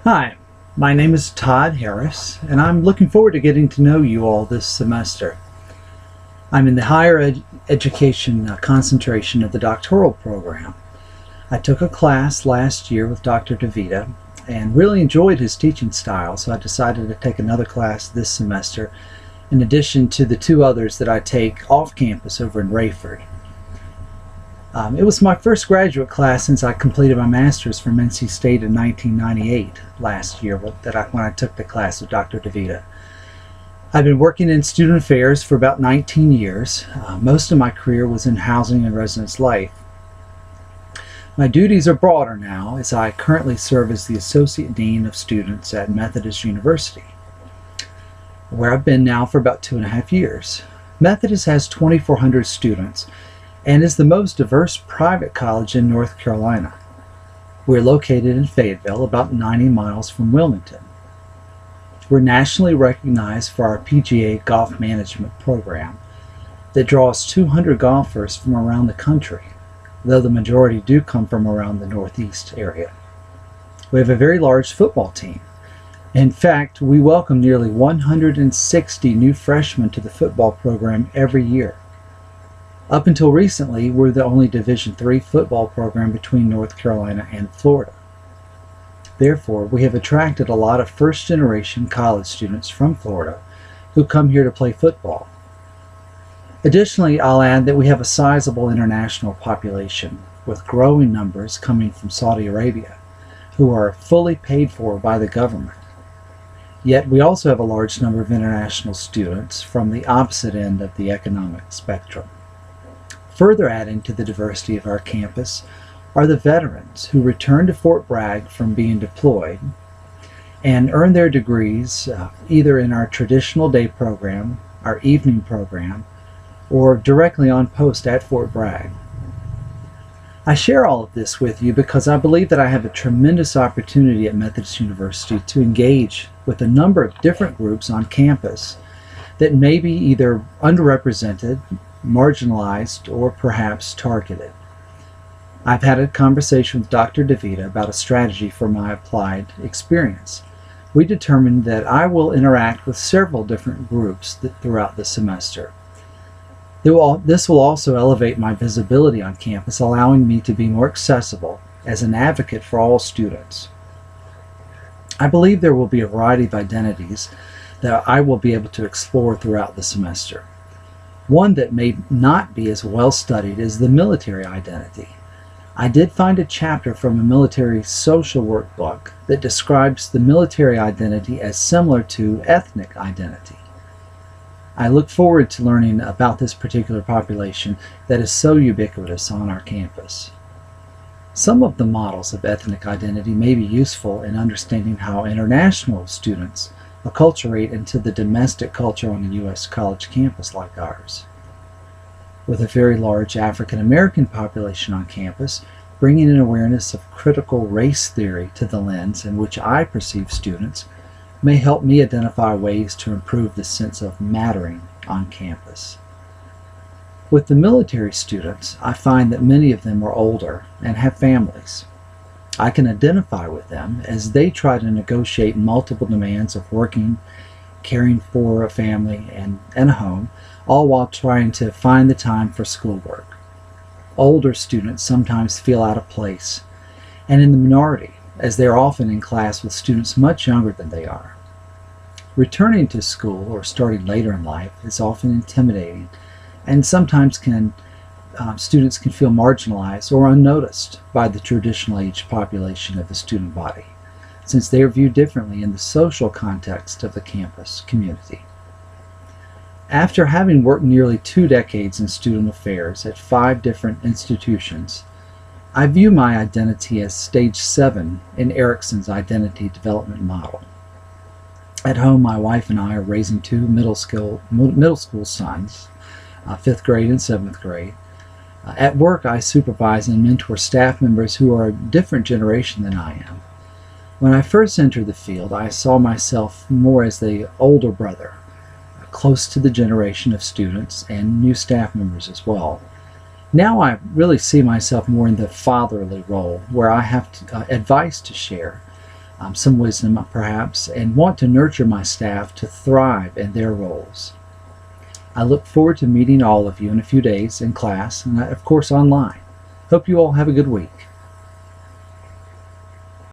Hi, my name is Todd Harris, and I'm looking forward to getting to know you all this semester. I'm in the higher education concentration of the doctoral program. I took a class last year with Dr. DeVita and really enjoyed his teaching style, so I decided to take another class this semester in addition to the two others that I take off campus over in Rayford. It was my first graduate class since I completed my master's from NC State in 1998 last year when I took the class with Dr. DeVita. I've been working in student affairs for about 19 years. Most of my career was in housing and residence life. My duties are broader now as I currently serve as the Associate Dean of Students at Methodist University, where I've been now for about 2.5 years. Methodist has 2,400 students and is the most diverse private college in North Carolina. We're located in Fayetteville, about 90 miles from Wilmington. We're nationally recognized for our PGA golf management program that draws 200 golfers from around the country, though the majority do come from around the Northeast area. We have a very large football team. In fact, we welcome nearly 160 new freshmen to the football program every year. Up until recently, we're the only Division III football program between North Carolina and Florida. Therefore, we have attracted a lot of first-generation college students from Florida who come here to play football. Additionally, I'll add that we have a sizable international population, with growing numbers coming from Saudi Arabia, who are fully paid for by the government. Yet we also have a large number of international students from the opposite end of the economic spectrum. Further adding to the diversity of our campus are the veterans who return to Fort Bragg from being deployed and earn their degrees either in our traditional day program, our evening program, or directly on post at Fort Bragg. I share all of this with you because I believe that I have a tremendous opportunity at Methodist University to engage with a number of different groups on campus that may be either underrepresented, marginalized, or perhaps targeted. I've had a conversation with Dr. DeVita about a strategy for my applied experience. We determined that I will interact with several different groups throughout the semester. This will also elevate my visibility on campus, allowing me to be more accessible as an advocate for all students. I believe there will be a variety of identities that I will be able to explore throughout the semester. One that may not be as well studied is the military identity. I did find a chapter from a military social work book that describes the military identity as similar to ethnic identity. I look forward to learning about this particular population that is so ubiquitous on our campus. Some of the models of ethnic identity may be useful in understanding how international students acculturate into the domestic culture on a U.S. college campus like ours. With a very large African American population on campus, bringing an awareness of critical race theory to the lens in which I perceive students may help me identify ways to improve the sense of mattering on campus. With the military students, I find that many of them are older and have families. I can identify with them as they try to negotiate multiple demands of working, caring for a family and a home, all while trying to find the time for schoolwork. Older students sometimes feel out of place and in the minority, as they are often in class with students much younger than they are. Returning to school or starting later in life is often intimidating, and sometimes students can feel marginalized or unnoticed by the traditional age population of the student body, since they are viewed differently in the social context of the campus community. After having worked nearly 2 decades in student affairs at 5 different institutions, I view my identity as stage 7 in Erickson's identity development model. At home, my wife and I are raising 2 middle school sons, 5th grade and 7th grade. At work, I supervise and mentor staff members who are a different generation than I am. When I first entered the field, I saw myself more as the older brother, close to the generation of students and new staff members as well. Now I really see myself more in the fatherly role, where I have advice to share, some wisdom perhaps, and want to nurture my staff to thrive in their roles. I look forward to meeting all of you in a few days in class and of course online. Hope you all have a good week.